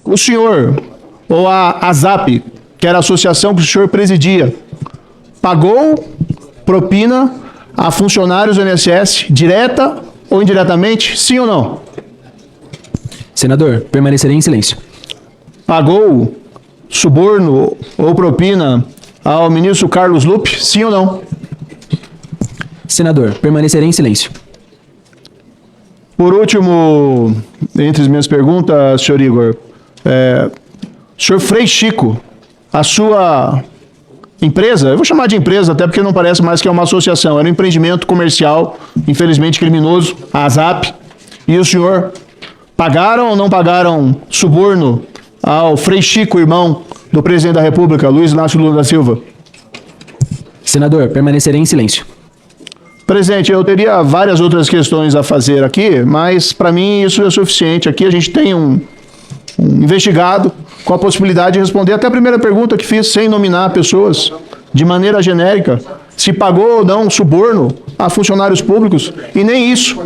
O senhor, ou a ASAP, que era a associação que o senhor presidia, pagou propina a funcionários do INSS, direta ou indiretamente, sim ou não? Senador, permanecerei em silêncio. Pagou suborno ou propina ao ministro Carlos Lupe, sim ou não? Senador, permanecerei em silêncio. Por último, entre as minhas perguntas, senhor Igor, senhor Frei Chico, a sua empresa, eu vou chamar de empresa até porque não parece mais que é uma associação, era um empreendimento comercial, infelizmente criminoso, a ASAP, e o senhor pagaram ou não pagaram suborno ao Frei Chico, irmão do presidente da República, Luiz Inácio Lula da Silva? Senador, permanecerei em silêncio. Presidente, eu teria várias outras questões a fazer aqui, mas para mim isso é suficiente. Aqui a gente tem um investigado com a possibilidade de responder até a primeira pergunta que fiz, sem nominar pessoas, de maneira genérica, se pagou ou não suborno a funcionários públicos, e nem isso.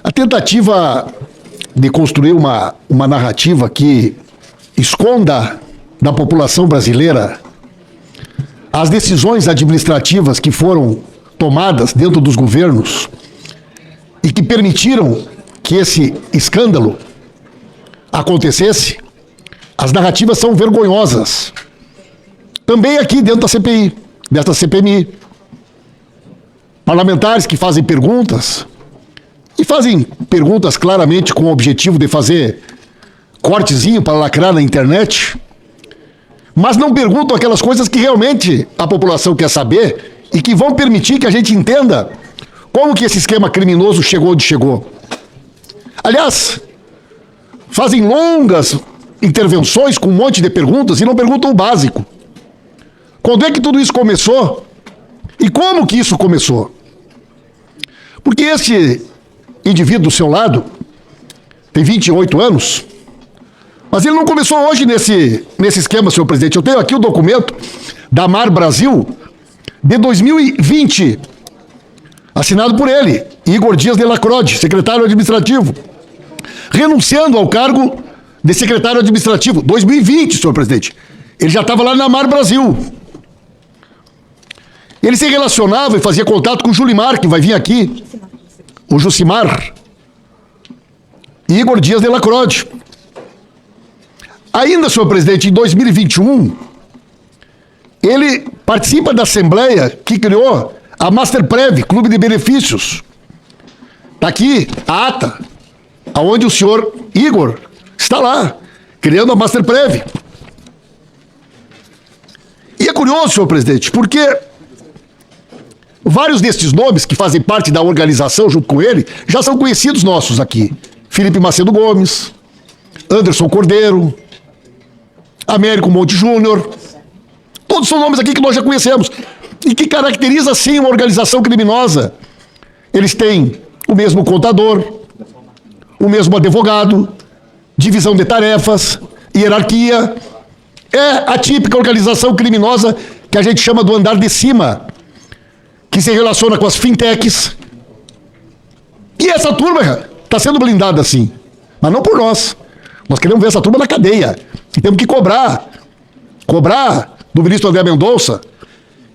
A tentativa de construir uma narrativa que esconda da população brasileira as decisões administrativas que foram tomadas dentro dos governos e que permitiram que esse escândalo acontecesse, as narrativas são vergonhosas. Também aqui dentro da CPI, desta CPMI. Parlamentares que fazem perguntas, e fazem perguntas claramente com o objetivo de fazer cortezinho para lacrar na internet, mas não perguntam aquelas coisas que realmente a população quer saber e que vão permitir que a gente entenda como que esse esquema criminoso chegou onde chegou. Aliás, fazem longas intervenções com um monte de perguntas e não perguntam o básico. Quando é que tudo isso começou? E como que isso começou? Porque esse indivíduo do seu lado tem 28 anos, mas ele não começou hoje nesse esquema, senhor presidente. Eu tenho aqui o documento da Mar Brasil de 2020, assinado por ele, Igor Dias de Lacrode, secretário administrativo, renunciando ao cargo de secretário administrativo. 2020, senhor presidente. Ele já estava lá na Mar Brasil. Ele se relacionava e fazia contato com o Julimar, que vai vir aqui, o Jucimar, Igor Dias de Lacrode. Ainda, senhor presidente, em 2021, ele participa da Assembleia que criou a Masterprev, Clube de Benefícios. Está aqui a ata, onde o senhor Igor está lá, criando a Masterprev. E é curioso, senhor presidente, porque vários destes nomes que fazem parte da organização junto com ele já são conhecidos nossos aqui. Felipe Macedo Gomes, Anderson Cordeiro, Américo Monte Júnior. Todos são nomes aqui que nós já conhecemos e que caracteriza, sim, uma organização criminosa. Eles têm o mesmo contador, o mesmo advogado, divisão de tarefas, hierarquia. É a típica organização criminosa que a gente chama do andar de cima, que se relaciona com as fintechs. E essa turma está sendo blindada assim, mas não por nós. Nós queremos ver essa turma na cadeia. E temos que cobrar do ministro André Mendonça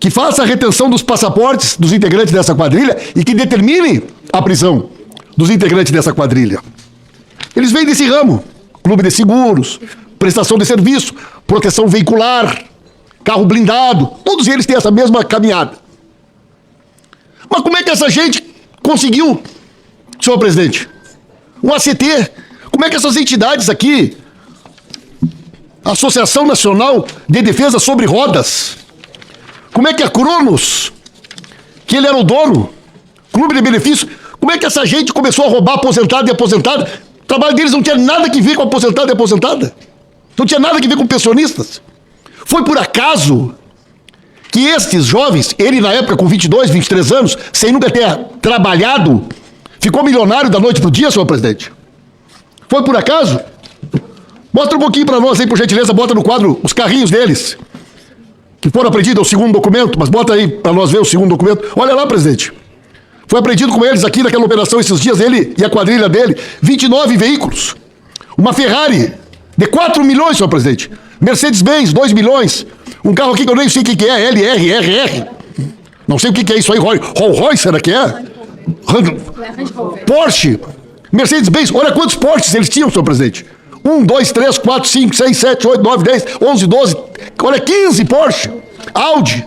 que faça a retenção dos passaportes dos integrantes dessa quadrilha e que determine a prisão dos integrantes dessa quadrilha. Eles vêm desse ramo: clube de seguros, prestação de serviço, proteção veicular, carro blindado. Todos eles têm essa mesma caminhada. Mas como é que essa gente conseguiu, senhor presidente? Um ACT. Como é que essas entidades aqui, Associação Nacional de Defesa sobre Rodas, como é que a Cronos, que ele era o dono, Clube de Benefício, como é que essa gente começou a roubar aposentado e aposentada? O trabalho deles não tinha nada que ver com aposentado e aposentada. Não tinha nada que ver com pensionistas. Foi por acaso que estes jovens, ele na época com 22, 23 anos, sem nunca ter trabalhado, ficou milionário da noite pro dia, senhor presidente? Foi por acaso? Mostra um pouquinho para nós aí, por gentileza, bota no quadro os carrinhos deles, que foram apreendidos, é o segundo documento, mas bota aí para nós ver o segundo documento. Olha lá, presidente. Foi apreendido com eles aqui naquela operação esses dias, ele e a quadrilha dele, 29 veículos. Uma Ferrari De 4 milhões, senhor presidente. Mercedes-Benz, 2 milhões. Um carro aqui que eu nem sei o que é, LRRR. Não sei o que é isso aí, Rolls Royce, será que é? Porsche. Mercedes-Benz, olha quantos Porsches eles tinham, senhor presidente. 1, 2, 3, 4, 5, 6, 7, 8, 9, 10, 11, 12, olha 15 Porsche. Audi.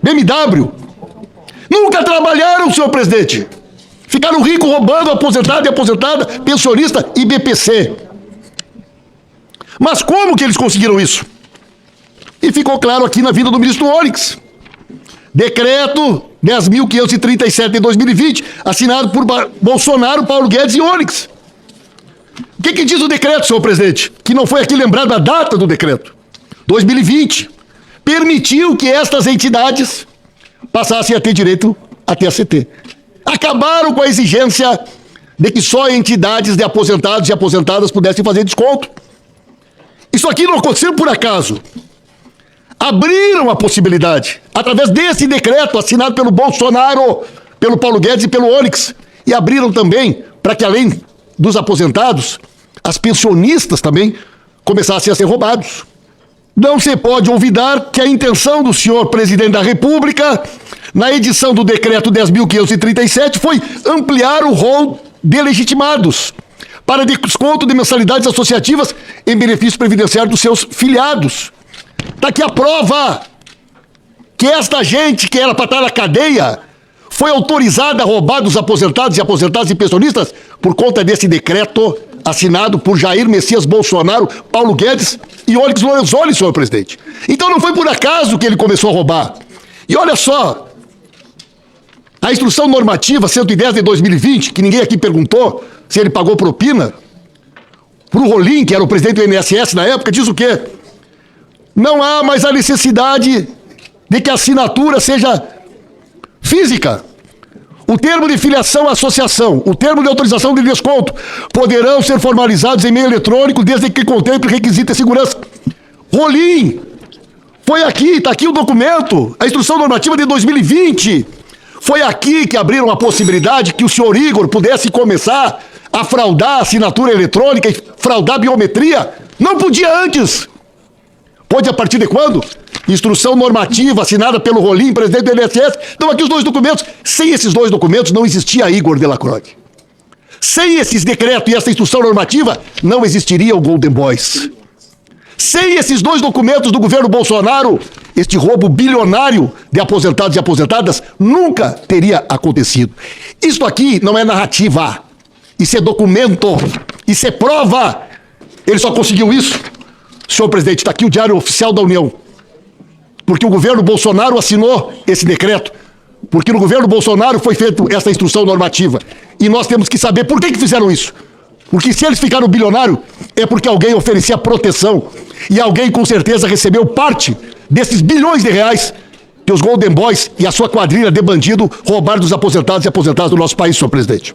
BMW. Nunca trabalharam, senhor presidente. Ficaram ricos roubando aposentado e aposentada, pensionista e BPC. Mas como que eles conseguiram isso? E ficou claro aqui na vida do ministro Onyx. Decreto 10.537 de 2020, assinado por Bolsonaro, Paulo Guedes e Onyx. O que diz o decreto, senhor presidente? Que não foi aqui lembrado a data do decreto. 2020. Permitiu que estas entidades passassem a ter direito a TACT. Acabaram com a exigência de que só entidades de aposentados e aposentadas pudessem fazer desconto. Isso aqui não aconteceu por acaso. Abriram a possibilidade, através desse decreto assinado pelo Bolsonaro, pelo Paulo Guedes e pelo Onyx. E abriram também para que, além dos aposentados, as pensionistas também começassem a ser roubados. Não se pode olvidar que a intenção do senhor presidente da República, na edição do decreto 10.537, foi ampliar o rol de legitimados para desconto de mensalidades associativas em benefício previdenciário dos seus filiados. Está aqui a prova que esta gente que era para estar na cadeia foi autorizada a roubar dos aposentados e aposentadas e pensionistas por conta desse decreto assinado por Jair Messias Bolsonaro, Paulo Guedes e Onyx Lorenzoni, senhor presidente. Então não foi por acaso que ele começou a roubar. E olha só, a instrução normativa 110 de 2020, que ninguém aqui perguntou se ele pagou propina, para o Rolim, que era o presidente do INSS na época, diz o quê? Não há mais a necessidade de que a assinatura seja física. O termo de filiação à associação, o termo de autorização de desconto, poderão ser formalizados em meio eletrônico desde que contemple requisito de segurança. Rolim, foi aqui, está aqui o documento, a instrução normativa de 2020. Foi aqui que abriram a possibilidade que o senhor Igor pudesse começar a fraudar a assinatura eletrônica e fraudar a biometria. Não podia antes. Pode a partir de quando? Instrução normativa assinada pelo Rolim, presidente do INSS. Estão aqui os dois documentos. Sem esses dois documentos não existia Igor Delacroix. Sem esses decretos e essa instrução normativa, não existiria o Golden Boys. Sem esses dois documentos do governo Bolsonaro, este roubo bilionário de aposentados e aposentadas nunca teria acontecido. Isso aqui não é narrativa. Isso é documento. Isso é prova. Ele só conseguiu isso. Senhor presidente, está aqui o Diário Oficial da União. Porque o governo Bolsonaro assinou esse decreto. Porque no governo Bolsonaro foi feita essa instrução normativa. E nós temos que saber por que fizeram isso. Porque se eles ficaram bilionários, é porque alguém oferecia proteção. E alguém com certeza recebeu parte desses bilhões de reais que os Golden Boys e a sua quadrilha de bandido roubaram dos aposentados e aposentadas do nosso país, senhor presidente.